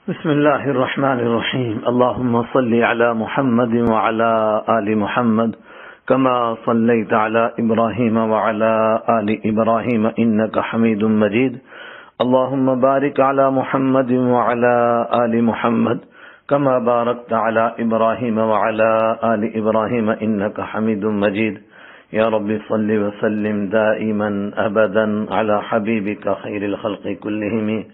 بسم الله الرحمن الرحيم. اللهم صل على محمد وعلى آل محمد كما صليت على إبراهيم وعلى آل إبراهيم إنك حميد مجيد. اللهم بارك على محمد وعلى آل محمد كما باركت على إبراهيم وعلى آل إبراهيم إنك حميد مجيد. يا رب صل وسلم دائما أبدا على حبيبك خير الخلق كلهم.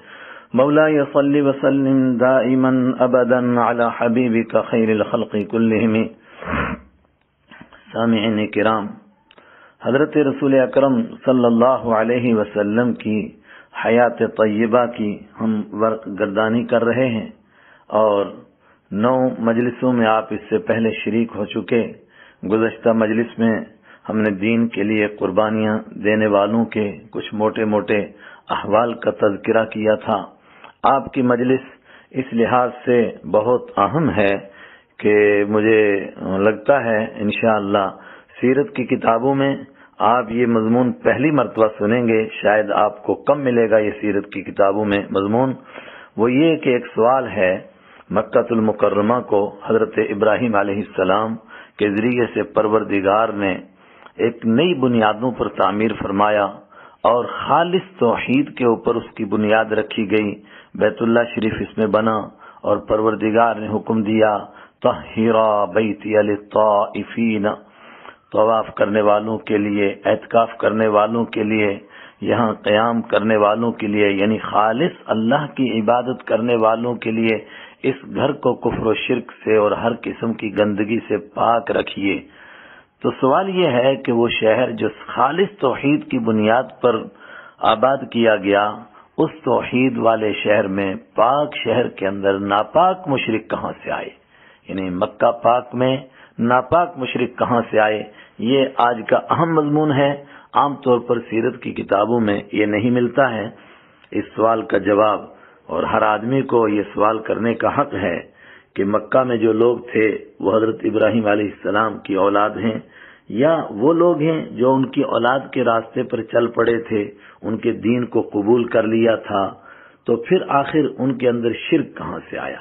مولاي صل وسلم دائما ابدا على حبیبک خیر الخلق کلہم. سامعین کرام، حضرت رسول اکرم صلی اللہ علیہ وسلم کی حیات طیبہ کی ہم ورق گردانی کر رہے ہیں اور 9 مجلسوں میں آپ اس سے پہلے شریک ہو چکے. گزشتہ مجلس میں ہم نے دین کے لیے قربانیاں دینے والوں کے کچھ موٹے موٹے احوال کا تذکرہ کیا تھا. آپ کی مجلس اس لحاظ سے بہت اہم ہے کہ مجھے لگتا ہے انشاءاللہ سیرت کی کتابوں میں آپ یہ مضمون پہلی مرتبہ سنیں گے. شاید آپ کو کم ملے گا یہ سیرت کی کتابوں میں مضمون. وہ یہ کہ ایک سوال ہے، مکہ المکرمہ کو حضرت ابراہیم علیہ السلام کے ذریعے سے پروردگار نے ایک نئی بنیادوں پر تعمیر فرمایا اور خالص توحید کے اوپر اس کی بنیاد رکھی گئی. بیت اللہ شریف اس میں بنا اور پروردگار نے حکم دیا طہرا بیتی للطائفین، طواف کرنے والوں کے لیے، اعتکاف کرنے والوں کے لیے، یہاں قیام کرنے والوں کے لیے، یعنی خالص اللہ کی عبادت کرنے والوں کے لیے اس گھر کو کفر و شرک سے اور ہر قسم کی گندگی سے پاک رکھیے. تو سوال یہ ہے کہ وہ شہر جو خالص توحید کی بنیاد پر آباد کیا گیا، اس توحید والے شہر میں پاک شہر کے اندر ناپاک مشرک کہاں سے آئے؟ یعنی مکہ پاک میں ناپاک مشرک کہاں سے آئے؟ یہ آج کا اہم مضمون ہے. عام طور پر سیرت کی کتابوں میں یہ نہیں ملتا ہے. اس سوال کا جواب، اور ہر آدمی کو یہ سوال کرنے کا حق ہے کہ مکہ میں جو لوگ تھے وہ حضرت ابراہیم علیہ السلام کی اولاد ہیں یا وہ لوگ ہیں جو ان کی اولاد کے راستے پر چل پڑے تھے، ان کے دین کو قبول کر لیا تھا، تو پھر آخر ان کے اندر شرک کہاں سے آیا؟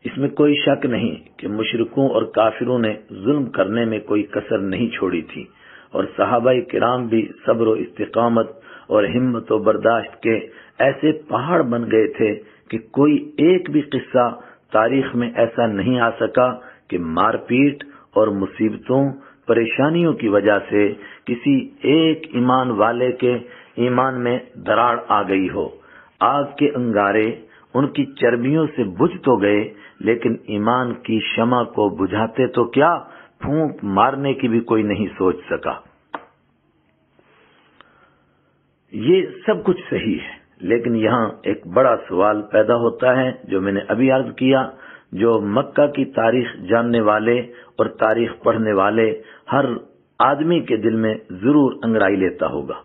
اس میں کوئی شک نہیں کہ مشرکوں اور کافروں نے ظلم کرنے میں کوئی کسر نہیں چھوڑی تھی، اور صحابہ کرام بھی صبر و استقامت اور ہمت و برداشت کے ایسے پہاڑ بن گئے تھے کہ کوئی ایک بھی قصہ تاریخ میں ایسا نہیں آ سکا کہ مار پیٹ اور مصیبتوں پریشانیوں کی وجہ سے کسی ایک ایمان والے کے ایمان میں دراڑ آ گئی ہو. آگ کے انگارے ان کی چربیوں سے بجھ تو گئے، لیکن ایمان کی شمع کو بجھاتے تو کیا، پھونک مارنے کی بھی کوئی نہیں سوچ سکا. یہ سب کچھ صحیح ہے، لیکن یہاں ایک بڑا سوال پیدا ہوتا ہے جو میں نے ابھی عرض کیا، جو مکہ کی تاریخ جاننے والے اور تاریخ پڑھنے والے ہر آدمی کے دل میں ضرور انگڑائی لیتا ہوگا.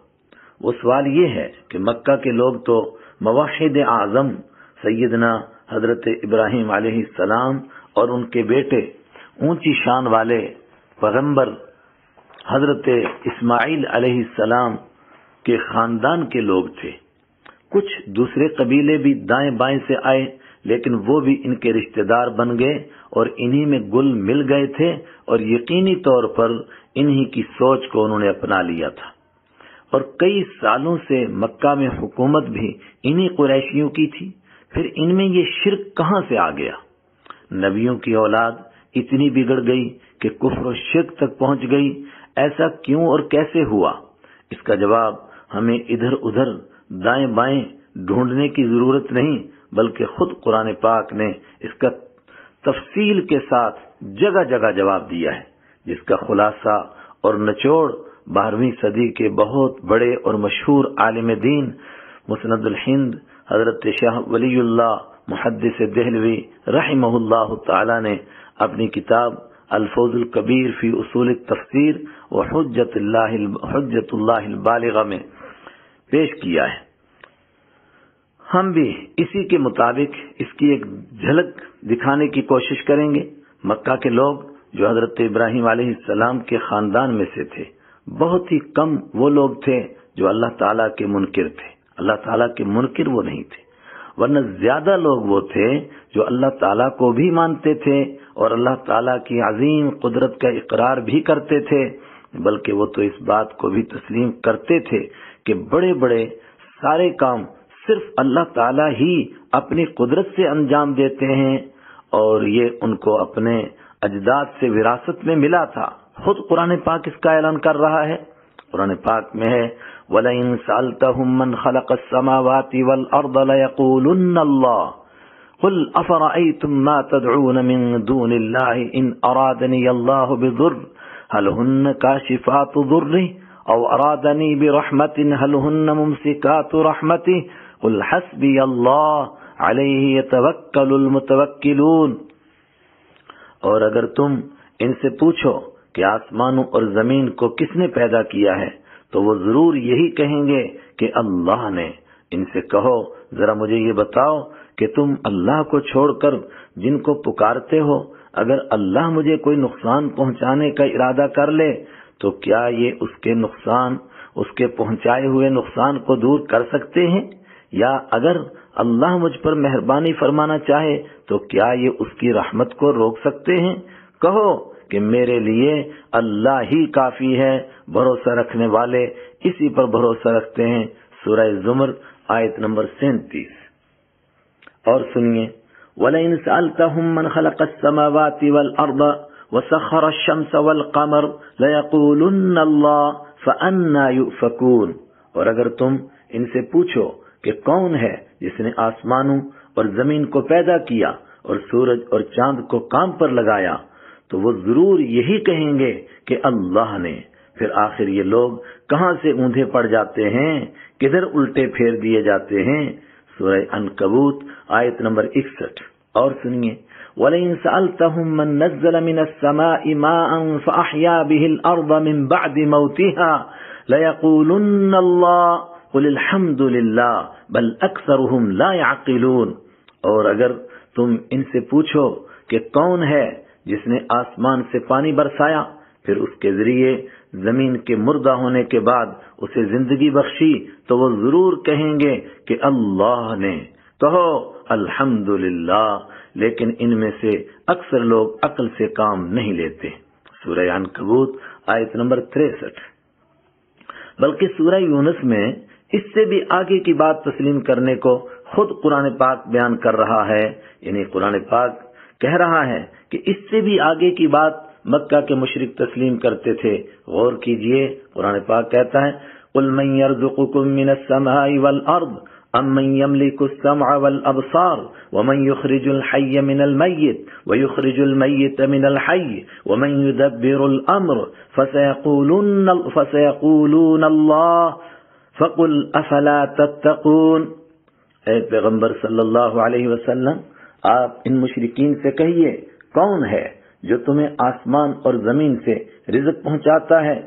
وہ سوال یہ ہے کہ مکہ کے لوگ تو موحد اعظم سیدنا حضرت ابراہیم علیہ السلام اور ان کے بیٹے اونچی شان والے پیغمبر حضرت اسماعیل علیہ السلام کے خاندان کے لوگ تھے. کچھ دوسرے قبیلے بھی دائیں بائیں سے آئے، لیکن وہ بھی ان کے رشتہ دار بن گئے اور انہی میں گل مل گئے تھے، اور یقینی طور پر انہی کی سوچ کو انہوں نے اپنا لیا تھا. اور کئی سالوں سے مکہ میں حکومت بھی انہی قریشیوں کی تھی. پھر ان میں یہ شرک کہاں سے آ گیا؟ نبیوں کی اولاد اتنی بگڑ گئی کہ کفر و شرک تک پہنچ گئی. ایسا کیوں اور کیسے ہوا؟ اس کا جواب ہمیں ادھر ادھر دائیں بائیں ڈھونڈنے کی ضرورت نہیں، بلکہ خود قرآن پاک نے اس کا تفصیل کے ساتھ جگہ جگہ جواب دیا ہے، جس کا خلاصہ اور نچوڑ 12ویں صدی کے بہت بڑے اور مشہور عالم دین مسند الہند حضرت شاہ ولی اللہ محدث دہلوی رحمہ اللہ تعالی نے اپنی کتاب الفوز الکبیر فی اصول التفسیر و حجت اللہ البالغہ میں پیش کیا ہے. ہم بھی اسی کے مطابق اس کی ایک جھلک دکھانے کی کوشش کریں گے. مکہ کے لوگ جو حضرت ابراہیم علیہ السلام کے خاندان میں سے تھے، بہت ہی کم وہ لوگ تھے جو اللہ تعالیٰ کے منکر تھے. اللہ تعالیٰ کے منکر وہ نہیں تھے، ورنہ زیادہ لوگ وہ تھے جو اللہ تعالیٰ کو بھی مانتے تھے اور اللہ تعالیٰ کی عظیم قدرت کا اقرار بھی کرتے تھے، بلکہ وہ تو اس بات کو بھی تسلیم کرتے تھے کہ بڑے بڑے سارے کام صرف اللہ تعالیٰ ہی اپنی قدرت سے انجام دیتے ہیں، اور یہ ان کو اپنے اجداد سے وراثت میں ملا تھا۔ خود قرآن پاک اس کا اعلان کر رہا ہے، قرآن پاک میں ہے وَلَئِن سَأَلْتَهُم مَّنْ خَلَقَ السَّمَاوَاتِ وَالْأَرْضَ لَيَقُولُنَّ اللَّهُ قُلْ أَفَرَأَيْتُم مَّا تَدْعُونَ مِن دُونِ اللَّهِ إِنْ أَرَادَنِيَ اللَّهُ بِضُرٍّ هَلْ هُنَّ كَاشِفَاتُ ضُرِّهِ أَوْ أَرَادَنِي بِرَحْمَةٍ هَلْ هُنَّ مُمْسِكَاتُ رَحْمَتِهِ قُلْ حَسْبِيَ اللَّهُ عَلَيْهِ يَتَوَكَّلُ الْمُتَوَكِّلُونَ۔ اور اگر تم ان سے پوچھو کہ آسمانوں اور زمین کو کس نے پیدا کیا ہے تو وہ ضرور یہی کہیں گے کہ اللہ نے۔ ان سے کہو ذرا مجھے یہ بتاؤ کہ تم اللہ کو چھوڑ کر جن کو پکارتے ہو، اگر اللہ مجھے کوئی نقصان پہنچانے کا ارادہ کر لے تو کیا یہ اس کے پہنچائے ہوئے نقصان کو دور کر سکتے ہیں؟ یا اگر اللہ مجھ پر مہربانی فرمانا چاہے تو کیا یہ اس کی رحمت کو روک سکتے ہیں؟ کہو کہ میرے لیے اللہ ہی کافی ہے، بھروسہ رکھنے والے اسی پر بھروسہ رکھتے ہیں۔ سورہ زمر آیت نمبر 37۔ اور سنیے وَلَئِن سَأَلْتَهُم مَّنْ خَلَقَ السَّمَاوَاتِ وَالْأَرْضَ وَسَخَّرَ الشَّمْسَ وَالْقَمَرَ لَيَقُولُنَّ اللَّهُ فَأَنَّىٰ يُؤْفَكُونَ۔ اور اگر تم ان سے پوچھو کہ کون ہے جس نے آسمانوں اور زمین کو پیدا کیا اور سورج اور چاند کو کام پر لگایا تو وہ ضرور یہی کہیں گے کہ اللہ نے۔ پھر آخر یہ لوگ کہاں سے اوندھے پڑ جاتے ہیں، کدھر الٹے پھیر دیے جاتے ہیں۔ سورہ عنکبوت آیت نمبر 61۔ اور سنیے وَلَئِن سَأَلْتَهُم مَّن نَّزَّلَ مِنَ السَّمَاءِ مَاءً فَأَحْيَا بِهِ الْأَرْضَ مِن بَعْدِ مَوْتِهَا لَيَقُولُنَّ اللَّهُ قُلِ الْحَمْدُ لِلَّهِ بَلْ أَكْثَرُهُمْ لَا يَعْقِلُونَ۔ اور اگر تم ان سے پوچھو کہ کون ہے جس نے آسمان سے پانی برسایا پھر اس کے ذریعے زمین کے مردہ ہونے کے بعد اسے زندگی بخشی تو وہ ضرور کہیں گے کہ اللہ نے۔ کہو الحمدللہ، لیکن ان میں سے اکثر لوگ عقل سے کام نہیں لیتے۔ سورہ عنکبوت آیت نمبر 63۔ بلکہ سورہ یونس میں اس سے بھی آگے کی بات تسلیم کرنے کو خود قرآن پاک بیان کر رہا ہے، یعنی قرآن پاک کہہ رہا ہے کہ اس سے بھی آگے کی بات مکہ کے مشرک تسلیم کرتے تھے۔ غور کیجئے، قرآن پاک کہتا ہے قُلْ مَنْ يَرْزُقُكُم مِّنَ السَّمَاءِ وَالْأَرْضِ أَمَّن يَمْلِكُ السَّمْعَ وَالْأَبْصَارَ وَمَنْ يُخْرِجُ الْحَيَّ مِنَ الْمَيِّتِ وَيُخْرِجُ الْمَيِّتَ مِنَ الْحَيِّ وَمَنْ يُدَبِّرُ الْأَمْرَ فَسَيَقُولُونَ اللَّهُ فَقُلْ أَفَلَا تَتَّقُونَ۔ اے پیغمبر صلی اللہ علیہ وسلم، آپ ان مشرکین سے کہیے کون ہے جو تمہیں آسمان اور زمین سے رزق پہنچاتا ہے،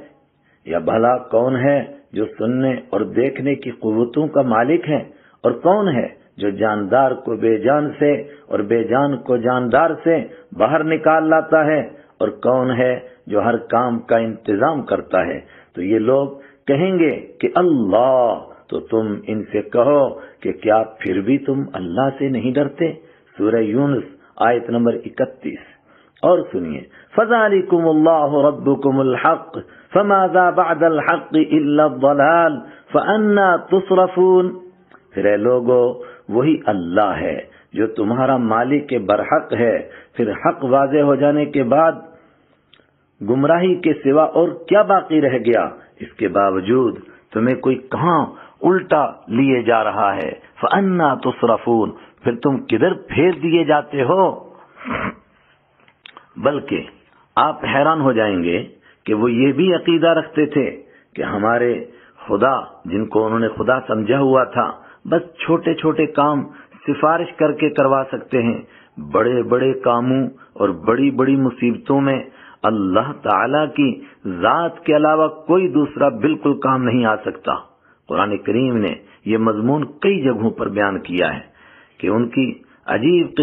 یا بھلا کون ہے جو سننے اور دیکھنے کی قوتوں کا مالک ہے، اور کون ہے جو جاندار کو بے جان سے اور بے جان کو جاندار سے باہر نکال لاتا ہے، اور کون ہے جو ہر کام کا انتظام کرتا ہے۔ تو یہ لوگ کہیں گے کہ اللہ، تو تم ان سے کہو کہ کیا پھر بھی تم اللہ سے نہیں ڈرتے۔ سورہ یونس آیت نمبر 31۔ اور سنیے فَذَلِكُمُ اللَّهُ رَبُّكُمُ الْحَقُّ فَمَاذَا بَعْدَ الْحَقِّ إِلَّا الضَّلَالُ فَأَنَّىٰ تُصْرَفُونَ۔ پھر اے لوگو، وہی اللہ ہے جو تمہارا مالک برحق ہے، پھر حق واضح ہو جانے کے بعد گمراہی کے سوا اور کیا باقی رہ گیا؟ اس کے باوجود تمہیں کوئی کہاں الٹا لیے جا رہا ہے۔ فَأَنَّىٰ تُصْرَفُونَ، پھر تم کدھر پھیر دیے جاتے ہو؟ بلکہ آپ حیران ہو جائیں گے کہ وہ یہ بھی عقیدہ رکھتے تھے کہ ہمارے خدا، جن کو انہوں نے خدا سمجھا ہوا تھا، بس چھوٹے چھوٹے کام سفارش کر کے کروا سکتے ہیں، بڑے بڑے کاموں اور بڑی بڑی مصیبتوں میں اللہ تعالی کی ذات کے علاوہ کوئی دوسرا بالکل کام نہیں آ سکتا۔ قرآن کریم نے یہ مضمون کئی جگہوں پر بیان کیا ہے کہ ان کے عجیب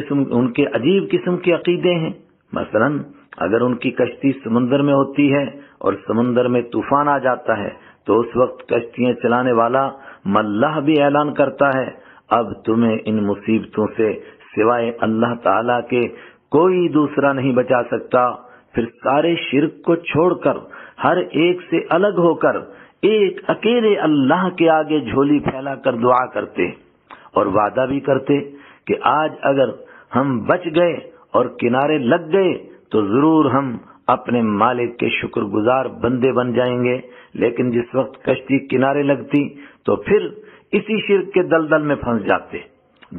قسم کے عقیدے ہیں۔ مثلا اگر ان کی کشتی سمندر میں ہوتی ہے اور سمندر میں طوفان آ جاتا ہے تو اس وقت کشتیاں چلانے والا ملاح بھی اعلان کرتا ہے اب تمہیں ان مصیبتوں سے سوائے اللہ تعالی کے کوئی دوسرا نہیں بچا سکتا۔ پھر سارے شرک کو چھوڑ کر ہر ایک سے الگ ہو کر ایک اکیلے اللہ کے آگے جھولی پھیلا کر دعا کرتے اور وعدہ بھی کرتے کہ آج اگر ہم بچ گئے اور کنارے لگ گئے تو ضرور ہم اپنے مالک کے شکر گزار بندے بن جائیں گے۔ لیکن جس وقت کشتی کنارے لگتی تو پھر اسی شرک کے دلدل میں پھنس جاتے۔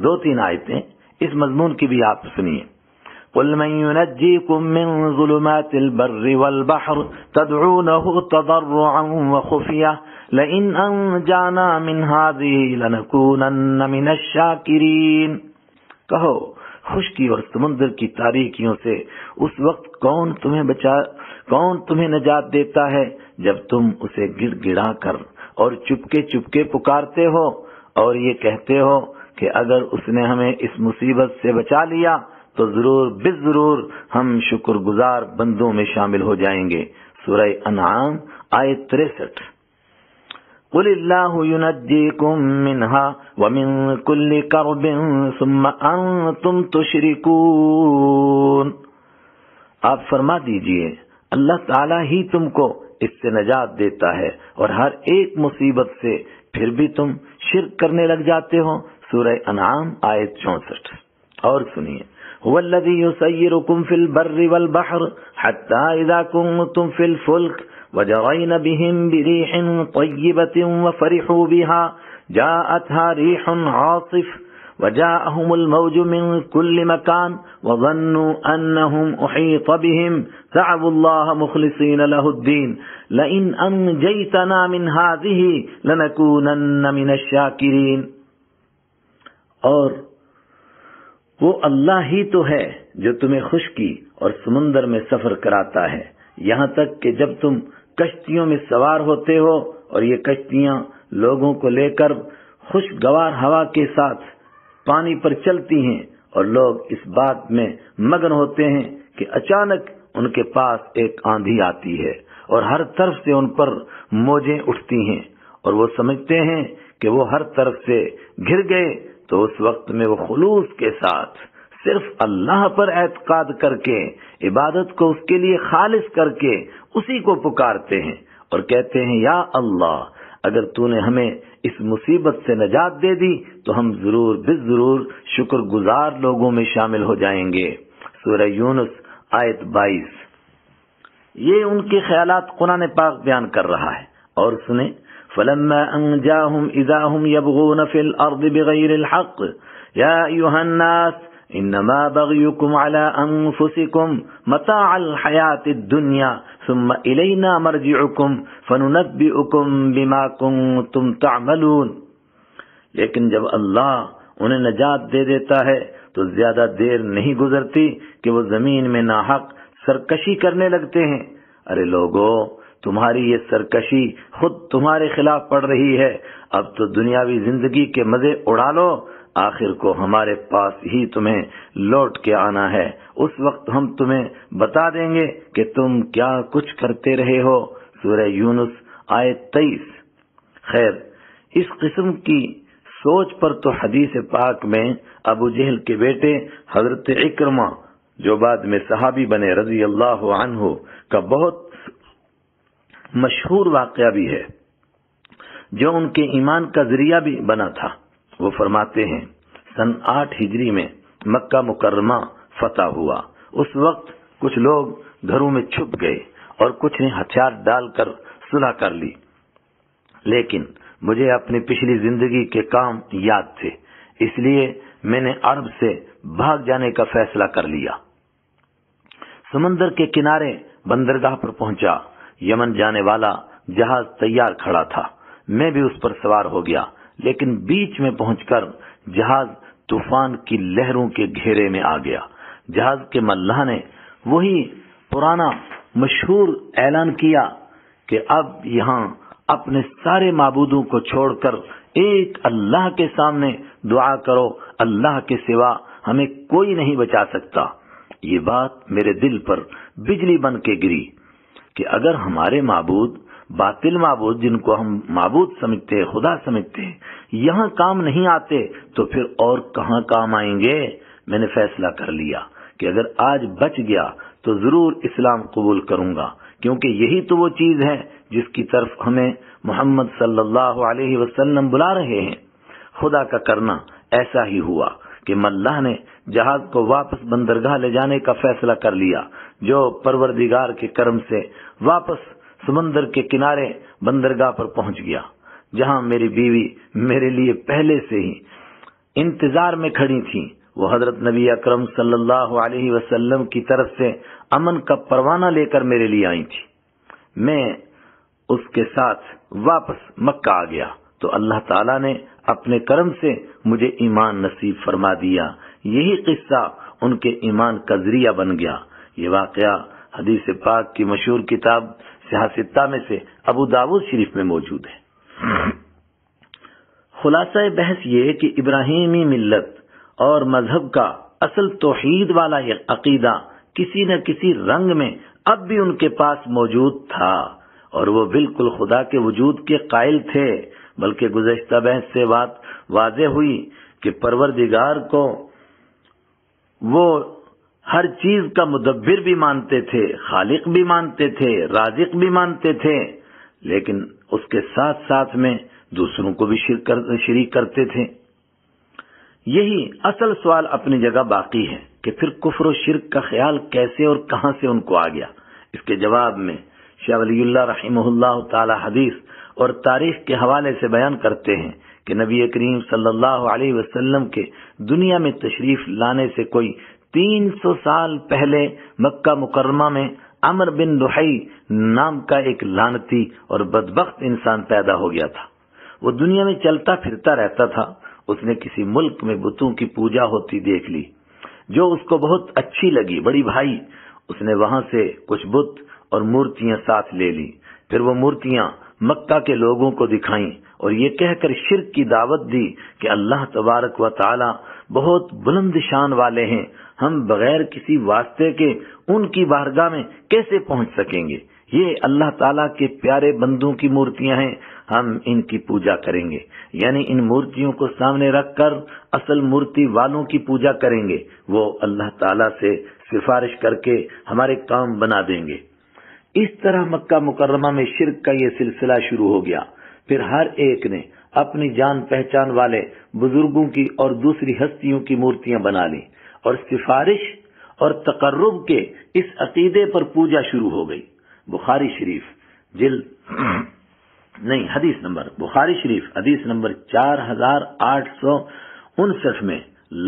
2-3 آیتیں اس مضمون کی بھی آپ سنیے۔ قل من ينجيكم من ظلمات البر والبحر تدعونه تضرعا وخفية لئن أنجانا من هذه لنكونن من الشاكرين۔ کہو خشکی اور سمندر کی تاریکیوں سے اس وقت کون تمہیں نجات دیتا ہے جب تم اسے گڑ گڑا کر اور چپکے چپکے پکارتے ہو اور یہ کہتے ہو کہ اگر اس نے ہمیں اس مصیبت سے بچا لیا تو ضرور ہم شکر گزار بندوں میں شامل ہو جائیں گے۔ سورہ انعام آیت 63۔ قل اللہ ینجیکم منہا ومن کل کرب ثم انتم تشرکون۔ آپ فرما دیجئے اللہ تعالیٰ ہی تم کو اس سے نجات دیتا ہے اور ہر ایک مصیبت سے پھر بھی تم شرک کرنے لگ جاتے ہو۔ سورہ انعام آیت 64۔ اور سنیے هو الذي يسيركم في البر والبحر حتى إذا كنتم في الفلك وجرين بهم بريح طيبة وفرحوا بها جاءتها ريح عاصف وجاءهم الموج من كل مكان وظنوا أنهم أحيط بهم دعوا الله مخلصين له الدين لئن أنجيتنا من هذه لنكونن من الشاكرين۔ اور وہ اللہ ہی تو ہے جو تمہیں خشکی اور سمندر میں سفر کراتا ہے یہاں تک کہ جب تم کشتیوں میں سوار ہوتے ہو اور یہ کشتیاں لوگوں کو لے کر خوشگوار ہوا کے ساتھ پانی پر چلتی ہیں اور لوگ اس بات میں مگن ہوتے ہیں کہ اچانک ان کے پاس ایک آندھی آتی ہے اور ہر طرف سے ان پر موجیں اٹھتی ہیں اور وہ سمجھتے ہیں کہ وہ ہر طرف سے گھر گئے، تو اس وقت میں وہ خلوص کے ساتھ صرف اللہ پر اعتقاد کر کے عبادت کو اس کے لیے خالص کر کے اسی کو پکارتے ہیں اور کہتے ہیں یا اللہ اگر تو نے ہمیں اس مصیبت سے نجات دے دی تو ہم ضرور شکر گزار لوگوں میں شامل ہو جائیں گے۔ سورہ یونس آیت 22۔ یہ ان کے خیالات قرآن پاک بیان کر رہا ہے۔ اور سنیں فلما انجاهم اذا هم يبغون في الارض بغير الحق يا ايها الناس انما بغيكم على انفسكم متاع الحياة الدنيا ثم الينا مرجعكم فننبئكم بما كنتم تعملون۔ لیکن جب اللہ انہیں نجات دے دیتا ہے تو زیادہ دیر نہیں گزرتی کہ وہ زمین میں ناحق سرکشی کرنے لگتے ہیں۔ ارے لوگو تمہاری یہ سرکشی خود تمہارے خلاف پڑ رہی ہے، اب تو دنیاوی زندگی کے مزے اڑا لو، آخر کو ہمارے پاس ہی تمہیں لوٹ کے آنا ہے، اس وقت ہم تمہیں بتا دیں گے کہ تم کیا کچھ کرتے رہے ہو۔ سورہ یونس آیت 23۔ خیر اس قسم کی سوچ پر تو حدیث پاک میں ابو جہل کے بیٹے حضرت اکرمہ جو بعد میں صحابی بنے رضی اللہ عنہ کا بہت مشہور واقعہ بھی ہے جو ان کے ایمان کا ذریعہ بھی بنا تھا۔ وہ فرماتے ہیں سن 8 ہجری میں مکہ مکرمہ فتح ہوا۔ اس وقت کچھ لوگ گھروں میں چھپ گئے اور کچھ نے ہتھیار ڈال کر صلح کر لی، لیکن مجھے اپنی پچھلی زندگی کے کام یاد تھے، اس لیے میں نے عرب سے بھاگ جانے کا فیصلہ کر لیا۔ سمندر کے کنارے بندرگاہ پر پہنچا، یمن جانے والا جہاز تیار کھڑا تھا، میں بھی اس پر سوار ہو گیا، لیکن بیچ میں پہنچ کر جہاز طوفان کی لہروں کے گھیرے میں آ گیا۔ جہاز کے ملاح نے وہی پرانا مشہور اعلان کیا کہ اب یہاں اپنے سارے معبودوں کو چھوڑ کر ایک اللہ کے سامنے دعا کرو، اللہ کے سوا ہمیں کوئی نہیں بچا سکتا۔ یہ بات میرے دل پر بجلی بن کے گری کہ اگر ہمارے معبود باطل معبود جن کو ہم معبود سمجھتے ہیں، خدا سمجھتے ہیں، یہاں کام نہیں آتے تو پھر اور کہاں کام آئیں گے؟ میں نے فیصلہ کر لیا کہ اگر آج بچ گیا تو ضرور اسلام قبول کروں گا، کیونکہ یہی تو وہ چیز ہے جس کی طرف ہمیں محمد صلی اللہ علیہ وسلم بلا رہے ہیں۔ خدا کا کرنا ایسا ہی ہوا کہ ملاح نے جہاز کو واپس بندرگاہ لے جانے کا فیصلہ کر لیا، جو پروردگار کے کرم سے واپس سمندر کے کنارے بندرگاہ پر پہنچ گیا، جہاں میری بیوی میرے لیے پہلے سے ہی انتظار میں کھڑی تھی۔ وہ حضرت نبی اکرم صلی اللہ علیہ وسلم کی طرف سے امن کا پروانہ لے کر میرے لیے آئی تھی۔ میں اس کے ساتھ واپس مکہ آ گیا تو اللہ تعالیٰ نے اپنے کرم سے مجھے ایمان نصیب فرما دیا۔ یہی قصہ ان کے ایمان کا ذریعہ بن گیا۔ یہ واقعہ حدیث پاک کی مشہور کتاب صحاح ستہ میں سے ابو داؤد شریف میں موجود ہے۔ خلاصہ بحث یہ کہ ابراہیمی ملت اور مذہب کا اصل توحید والا یہ عقیدہ کسی نہ کسی رنگ میں اب بھی ان کے پاس موجود تھا، اور وہ بالکل خدا کے وجود کے قائل تھے، بلکہ گزشتہ بحث سے بات واضح ہوئی کہ پروردگار کو وہ ہر چیز کا مدبر بھی مانتے تھے، خالق بھی مانتے تھے، رازق بھی مانتے تھے، لیکن اس کے ساتھ ساتھ میں دوسروں کو بھی شریک کرتے تھے۔ یہی اصل سوال اپنی جگہ باقی ہے کہ پھر کفر و شرک کا خیال کیسے اور کہاں سے ان کو آ گیا؟ اس کے جواب میں شاہ ولی اللہ رحمہ اللہ تعالی حدیث اور تاریخ کے حوالے سے بیان کرتے ہیں کہ نبی کریم صلی اللہ علیہ وسلم کے دنیا میں تشریف لانے سے کوئی 300 سال پہلے مکہ مکرمہ میں عمر بن لحی نام کا ایک لعنتی اور بدبخت انسان پیدا ہو گیا تھا۔ وہ دنیا میں چلتا پھرتا رہتا تھا۔ اس نے کسی ملک میں بتوں کی پوجا ہوتی دیکھ لی جو اس کو بہت اچھی لگی، بڑی بھائی۔ اس نے وہاں سے کچھ بت اور مورتیاں ساتھ لے لی، پھر وہ مورتیاں مکہ کے لوگوں کو دکھائیں اور یہ کہہ کر شرک کی دعوت دی کہ اللہ تبارک و تعالی بہت بلند شان والے ہیں، ہم بغیر کسی واسطے کے ان کی بارگاہ میں کیسے پہنچ سکیں گے؟ یہ اللہ تعالیٰ کے پیارے بندوں کی مورتیاں ہیں، ہم ان کی پوجا کریں گے، یعنی ان مورتیوں کو سامنے رکھ کر اصل مورتی والوں کی پوجا کریں گے، وہ اللہ تعالیٰ سے سفارش کر کے ہمارے کام بنا دیں گے۔ اس طرح مکہ مکرمہ میں شرک کا یہ سلسلہ شروع ہو گیا۔ پھر ہر ایک نے اپنی جان پہچان والے بزرگوں کی اور دوسری ہستیوں کی مورتیاں بنا لی، اور سفارش اور تقرب کے اس عقیدے پر پوجا شروع ہو گئی۔ بخاری شریف بخاری شریف حدیث نمبر 4859 میں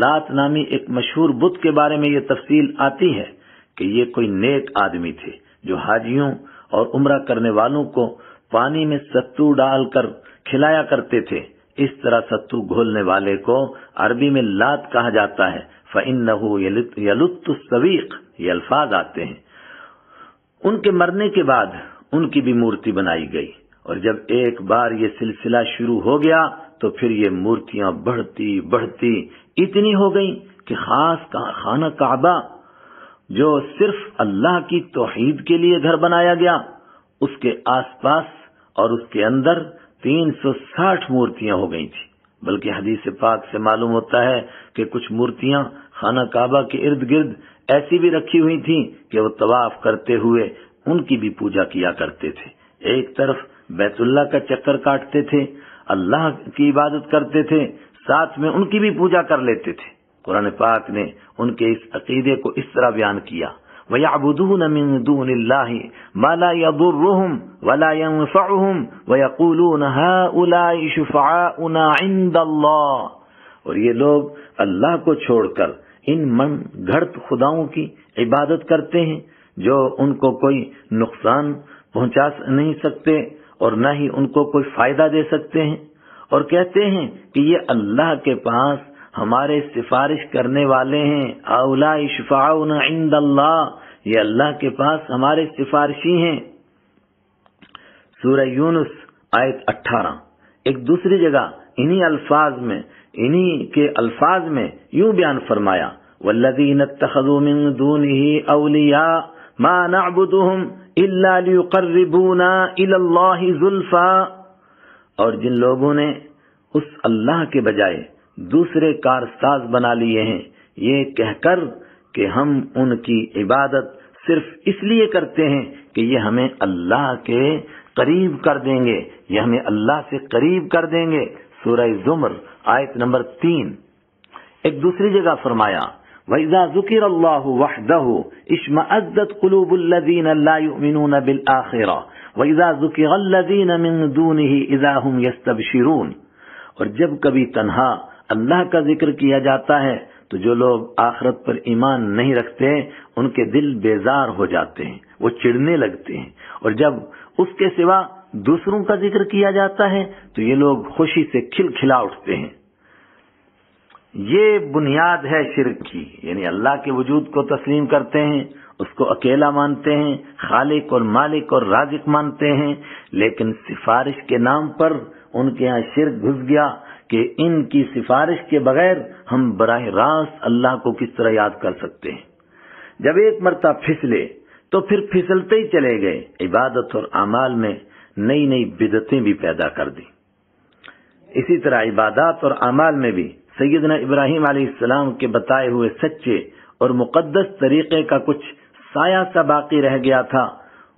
لات نامی ایک مشہور بت کے بارے میں یہ تفصیل آتی ہے کہ یہ کوئی نیک آدمی تھے جو حاجیوں اور عمرہ کرنے والوں کو پانی میں ستو ڈال کر کھلایا کرتے تھے۔ اس طرح ستو گھولنے والے کو عربی میں لات کہا جاتا ہے۔ فَإِنَّهُ يَلُتُّ السَّوِيقِ یہ الفاظ آتے ہیں۔ ان کے مرنے کے بعد ان کی بھی مورتی بنائی گئی، اور جب ایک بار یہ سلسلہ شروع ہو گیا تو پھر یہ مورتیاں بڑھتی بڑھتی اتنی ہو گئیں کہ خاص خانہ کعبہ جو صرف اللہ کی توحید کے لیے گھر بنایا گیا، اس کے آس پاس اور اس کے اندر 360 مورتیاں ہو گئی تھیں۔ بلکہ حدیث پاک سے معلوم ہوتا ہے کہ کچھ مورتیاں خانہ کعبہ کے ارد گرد ایسی بھی رکھی ہوئی تھیں کہ وہ طواف کرتے ہوئے ان کی بھی پوجا کیا کرتے تھے۔ ایک طرف بیت اللہ کا چکر کاٹتے تھے، اللہ کی عبادت کرتے تھے، ساتھ میں ان کی بھی پوجا کر لیتے تھے۔ قرآن پاک نے ان کے اس عقیدے کو اس طرح بیان کیا، وَيَعْبُدُونَ مِن دُونِ اللَّهِ مَا لَا يَضُرُّهُمْ وَلَا يَنفَعُهُمْ وَيَقُولُونَ هَؤُلَاءِ شُفَعَاؤُنَا عِندَ اللَّهِ، اور یہ لوگ اللہ کو چھوڑ کر ان من گھڑت خداؤں کی عبادت کرتے ہیں جو ان کو کوئی نقصان پہنچا نہیں سکتے اور نہ ہی ان کو کوئی فائدہ دے سکتے ہیں، اور کہتے ہیں کہ یہ اللہ کے پاس ہمارے سفارش کرنے والے ہیں۔ اولئک شفعاؤنا عند اللہ، یہ اللہ کے پاس ہمارے سفارشی ہیں۔ سورہ یونس آیت 18۔ ایک دوسری جگہ انہی کے الفاظ میں یوں بیان فرمایا، والذین اتخذوا من دونه اولیاء ما نعبدهم إلا ليقربونا إلى الله زلفى، اور جن لوگوں نے اس اللہ کے بجائے دوسرے کارساز بنا لیے ہیں یہ کہہ کر کہ ہم ان کی عبادت صرف اس لیے کرتے ہیں کہ یہ ہمیں اللہ کے قریب کر دیں گے، یہ ہمیں اللہ سے قریب کر دیں گے۔ سورہ زمر آیت نمبر 3۔ ایک دوسری جگہ فرمایا وَإِذَا ذُكِرَ اللَّهُ وَحْدَهُ اشْمَأَزَّتْ قُلُوبُ الَّذِينَ لَا يُؤْمِنُونَ بِالْآخِرَةِ وَإِذَا ذُكِرَ الَّذِينَ مِن دُونِهِ إِذَا هُمْ يَسْتَبْشِرُونَ، اور جب کبھی تنہا اللہ کا ذکر کیا جاتا ہے تو جو لوگ آخرت پر ایمان نہیں رکھتے ان کے دل بیزار ہو جاتے ہیں، وہ چڑھنے لگتے ہیں، اور جب اس کے سوا دوسروں کا ذکر کیا جاتا ہے تو یہ لوگ خوشی سے کھلکھلا اٹھتے ہیں۔ یہ بنیاد ہے شرک کی، یعنی اللہ کے وجود کو تسلیم کرتے ہیں، اس کو اکیلا مانتے ہیں، خالق اور مالک اور رازق مانتے ہیں، لیکن سفارش کے نام پر ان کے ہاں شرک گھس گیا کہ ان کی سفارش کے بغیر ہم براہ راست اللہ کو کس طرح یاد کر سکتے ہیں۔ جب ایک مرتبہ پھسلے تو پھر پھسلتے ہی چلے گئے، عبادت اور اعمال میں نئی نئی بدعتیں بھی پیدا کر دی۔ اسی طرح عبادات اور اعمال میں بھی سیدنا ابراہیم علیہ السلام کے بتائے ہوئے سچے اور مقدس طریقے کا کچھ سایہ سا باقی رہ گیا تھا،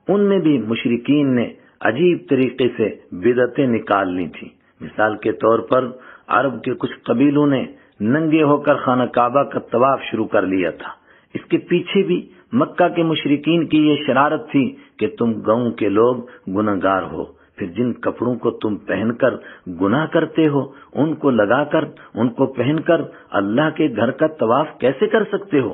ان میں بھی مشرکین نے عجیب طریقے سے بدعتیں نکال لی تھیں۔ مثال کے طور پر عرب کے کچھ قبیلوں نے ننگے ہو کر خانہ کعبہ کا طواف شروع کر لیا تھا۔ اس کے پیچھے بھی مکہ کے مشرکین کی یہ شرارت تھی کہ تم گاؤں کے لوگ گناہگار ہو، پھر جن کپڑوں کو تم پہن کر گناہ کرتے ہو ان کو لگا کر ان کو پہن کر اللہ کے گھر کا طواف کیسے کر سکتے ہو؟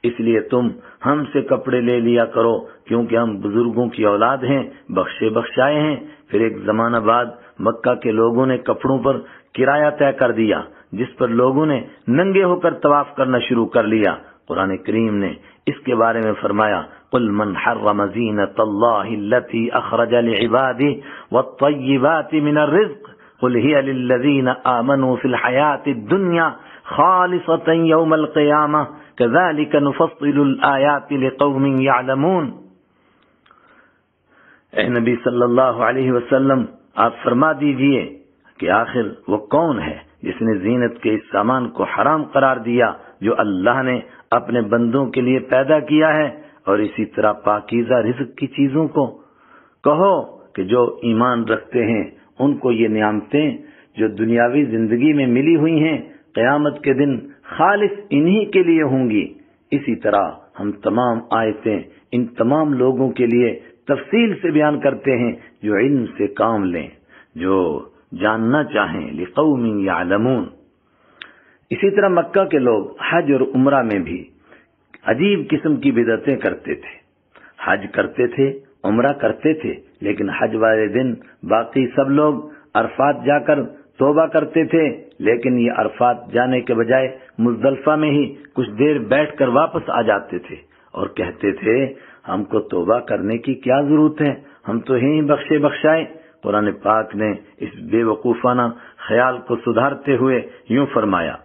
اس لیے تم ہم سے کپڑے لے لیا کرو کیونکہ ہم بزرگوں کی اولاد ہیں، بخشے بخشائے ہیں۔ پھر ایک زمانہ بعد مکہ کے لوگوں نے کپڑوں پر کرایہ طے کر دیا جس پر لوگوں نے ننگے ہو کر طواف کرنا شروع کر لیا۔ قرآن کریم نے اس کے بارے میں فرمایا قل من حرم زینۃ اللہ التی اخرج لعباده والطیبات من الرزق قل هي للذین آمنوا فی الحیاۃ الدنیا خالصۃ یوم القیامہ کذالک نفصل الآیات لقوم یعلمون۔ اے نبی صلی اللہ علیہ وسلم آپ فرما دیجئے کہ آخر وہ کون ہے جس نے زینت کے اس سامان کو حرام قرار دیا جو اللہ نے اپنے بندوں کے لیے پیدا کیا ہے، اور اسی طرح پاکیزہ رزق کی چیزوں کو؟ کہو کہ جو ایمان رکھتے ہیں ان کو یہ نعمتیں جو دنیاوی زندگی میں ملی ہوئی ہیں قیامت کے دن خالص انہی کے لیے ہوں گی۔ اسی طرح ہم تمام آیتیں ان تمام لوگوں کے لیے تفصیل سے بیان کرتے ہیں جو علم سے کام لیں، جو جاننا چاہیں، لقوم یعلمون۔ اسی طرح مکہ کے لوگ حج اور عمرہ میں بھی عجیب قسم کی بدعتیں کرتے تھے۔ حج کرتے تھے، عمرہ کرتے تھے، لیکن حج والے دن باقی سب لوگ عرفات جا کر توبہ کرتے تھے، لیکن یہ عرفات جانے کے بجائے مزدلفہ میں ہی کچھ دیر بیٹھ کر واپس آ جاتے تھے اور کہتے تھے ہم کو توبہ کرنے کی کیا ضرورت ہے، ہم تو ہیں ہی بخشے بخشائے۔ قرآن پاک نے اس بے وقوفانہ خیال کو سدھارتے ہوئے یوں فرمایا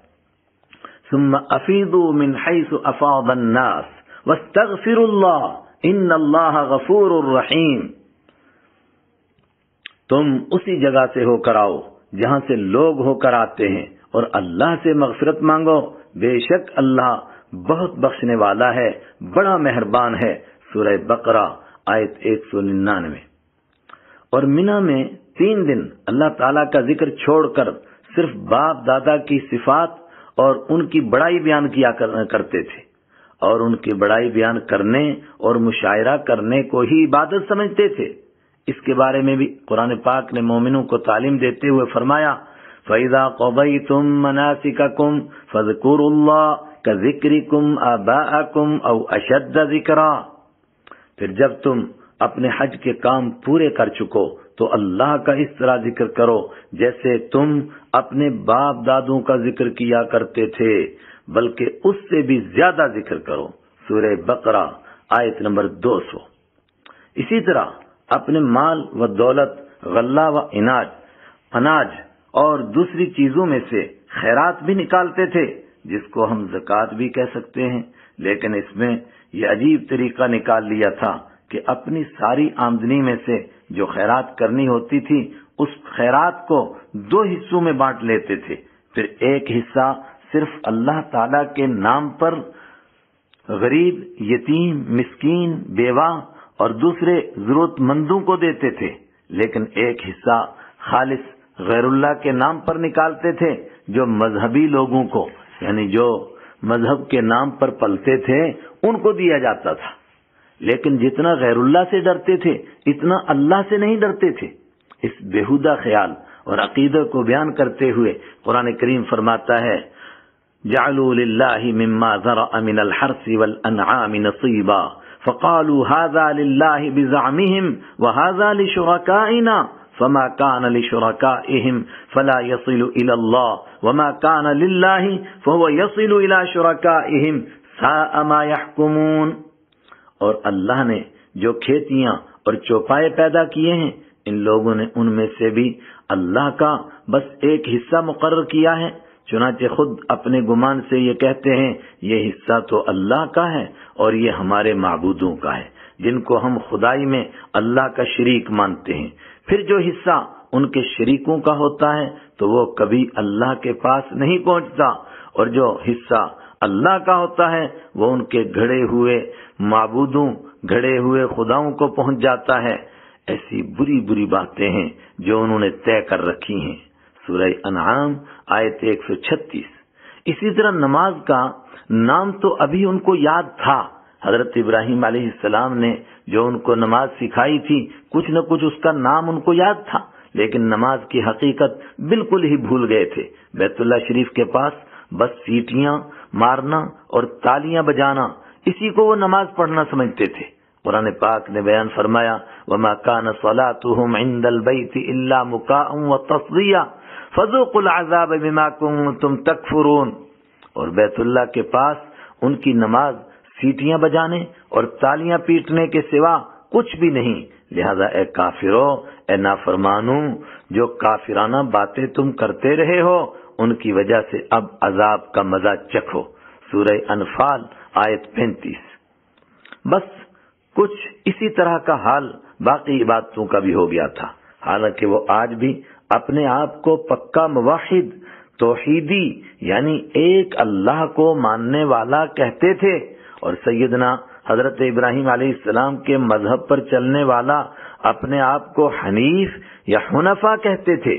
ثم افیضوا من حیث افاض الناس واستغفروا اللہ ان اللہ غفور الرحیم۔ تم اسی جگہ سے ہو کر آؤ جہاں سے لوگ ہو کر آتے ہیں اور اللہ سے مغفرت مانگو، بے شک اللہ بہت بخشنے والا ہے، بڑا مہربان ہے۔ سورہ بقرہ آیت 199۔ اور منی میں 3 دن اللہ تعالیٰ کا ذکر چھوڑ کر صرف باپ دادا کی صفات اور ان کی بڑائی بیان کیا کرتے تھے، اور ان کی بڑائی بیان کرنے اور مشاعرہ کرنے کو ہی عبادت سمجھتے تھے۔ اس کے بارے میں بھی قرآن پاک نے مومنوں کو تعلیم دیتے ہوئے فرمایا فَإِذَا قَضَيْتُم مَّنَاسِكَكُمْ فَاذْكُرُوا اللَّهَ كَذِكْرِكُمْ آبَاءَكُمْ أَوْ أَشَدَّ ذِكْرًا۔ پھر جب تم اپنے حج کے کام پورے کر چکو تو اللہ کا اس طرح ذکر کرو جیسے تم اپنے باپ دادوں کا ذکر کیا کرتے تھے، بلکہ اس سے بھی زیادہ ذکر کرو۔ سورہ بقرہ آیت نمبر 200۔ اسی طرح اپنے مال و دولت، غلہ و اناج اور دوسری چیزوں میں سے خیرات بھی نکالتے تھے، جس کو ہم زکوٰۃ بھی کہہ سکتے ہیں، لیکن اس میں یہ عجیب طریقہ نکال لیا تھا کہ اپنی ساری آمدنی میں سے جو خیرات کرنی ہوتی تھی اس خیرات کو 2 حصوں میں بانٹ لیتے تھے. پھر ایک حصہ صرف اللہ تعالی کے نام پر غریب، یتیم، مسکین، بیوہ اور دوسرے ضرورت مندوں کو دیتے تھے، لیکن ایک حصہ خالص غیر اللہ کے نام پر نکالتے تھے، جو مذہبی لوگوں کو، یعنی جو مذہب کے نام پر پلتے تھے ان کو دیا جاتا تھا. لیکن جتنا غیر اللہ سے ڈرتے تھے اتنا اللہ سے نہیں ڈرتے تھے. اس بےہودہ خیال اور عقیدہ کو بیان کرتے ہوئے قرآن کریم فرماتا ہے جعلوا للہ مما ذرأ من الحرث والانعام نصیبا فقالوا هذا للہ بزعمهم وهذا لشركائنا فما كان لشركائهم فلا يصل الى الله وما كان لله فهو يصل الى شركائهم ساء ما يحكمون. اور اللہ نے جو کھیتیاں اور چوپائے پیدا کیے ہیں ان لوگوں نے ان میں سے بھی اللہ کا بس ایک حصہ مقرر کیا ہے، چنانچہ خود اپنے گمان سے یہ کہتے ہیں یہ حصہ تو اللہ کا ہے اور یہ ہمارے معبودوں کا ہے جن کو ہم خدائی میں اللہ کا شریک مانتے ہیں. پھر جو حصہ ان کے شریکوں کا ہوتا ہے تو وہ کبھی اللہ کے پاس نہیں پہنچتا، اور جو حصہ اللہ کا ہوتا ہے وہ ان کے گھڑے ہوئے معبودوں، گھڑے ہوئے خداؤں کو پہنچ جاتا ہے. ایسی بری بری باتیں ہیں جو انہوں نے طے کر رکھی ہیں. سورہ انعام آیت 136. اسی طرح نماز کا نام تو ابھی ان کو یاد تھا. حضرت ابراہیم علیہ السلام نے جو ان کو نماز سکھائی تھی کچھ نہ کچھ اس کا نام ان کو یاد تھا، لیکن نماز کی حقیقت بالکل ہی بھول گئے تھے. بیت اللہ شریف کے پاس بس سیٹیاں مارنا اور تالیاں بجانا، اسی کو وہ نماز پڑھنا سمجھتے تھے. قرآن پاک نے بیان فرمایا وَمَا كَانَ صَلَاتُهُمْ عِنْدَ الْبَيْتِ إِلَّا مُكَاءٌ وَتَصْدِيًّا فَذُوقُوا الْعَذَابَ بِمَا كُنتُمْ تَكْفُرُونَ. اور بیت اللہ کے پاس ان کی نماز سیٹیاں بجانے اور تالیاں پیٹنے کے سوا کچھ بھی نہیں. لہذا اے کافرو، اے نافرمانو، جو کافرانہ باتیں تم کرتے رہے ہو ان کی وجہ سے اب عذاب کا مزہ چکھو. سورہ انفال آیت 35. بس کچھ اسی طرح کا حال باقی عبادتوں کا بھی ہو گیا تھا، حالانکہ وہ آج بھی اپنے آپ کو پکا موحد، توحیدی یعنی ایک اللہ کو ماننے والا کہتے تھے، اور سیدنا حضرت ابراہیم علیہ السلام کے مذہب پر چلنے والا اپنے آپ کو حنیف یا حنفا کہتے تھے.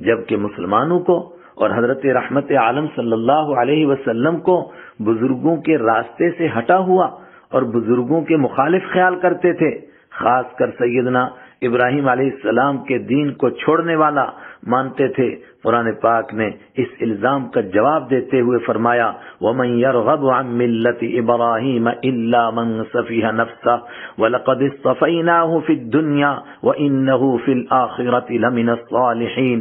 جبکہ مسلمانوں کو اور حضرت رحمت عالم صلی اللہ علیہ وسلم کو بزرگوں کے راستے سے ہٹا ہوا اور بزرگوں کے مخالف خیال کرتے تھے. خاص کر سیدنا ابراہیم علیہ السلام کے دین کو چھوڑنے والا مانتے تھے. قرآن پاک نے اس الزام کا جواب دیتے ہوئے فرمایا وَمَن يَرْغَبُ عَن مِّلَّةِ إِبْرَاهِيمَ إِلَّا مَن سَفِهَ نَفْسَهُ وَلَقَدِ اصْطَفَيْنَاهُ فِي الدُّنْيَا وَإِنَّهُ فِي الْآخِرَةِ لَمِنَ الصَّالِحِينَ.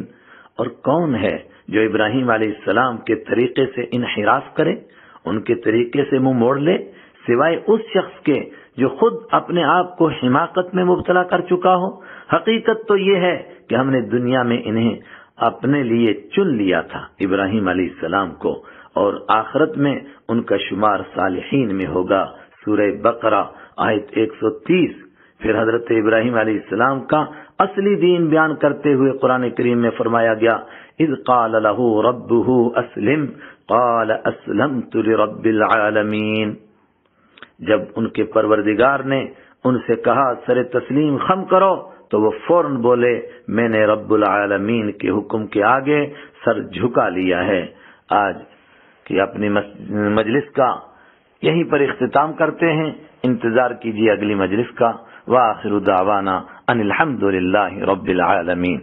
اور کون ہے جو ابراہیم علیہ السلام کے طریقے سے انحراف کرے، ان کے طریقے سے منہ موڑ لے، سوائے اس شخص کے جو خود اپنے آپ کو حماقت میں مبتلا کر چکا ہو. حقیقت تو یہ ہے کہ ہم نے دنیا میں انہیں اپنے لیے چن لیا تھا، ابراہیم علیہ السلام کو، اور آخرت میں ان کا شمار صالحین میں ہوگا. سورہ بقرہ آیت 130. پھر حضرت ابراہیم علیہ السلام کا اصلی دین بیان کرتے ہوئے قرآن کریم میں فرمایا گیا اذ قال له ربه اسلم قال اسلمت لرب العالمین. جب ان کے پروردگار نے ان سے کہا سر تسلیم خم کرو تو وہ فوراً بولے میں نے رب العالمین کے حکم کے آگے سر جھکا لیا ہے. آج کی اپنی مجلس کا یہیں پر اختتام کرتے ہیں. انتظار کیجیے اگلی مجلس کا. وآخر دعوانا ان الحمد للہ رب العالمین.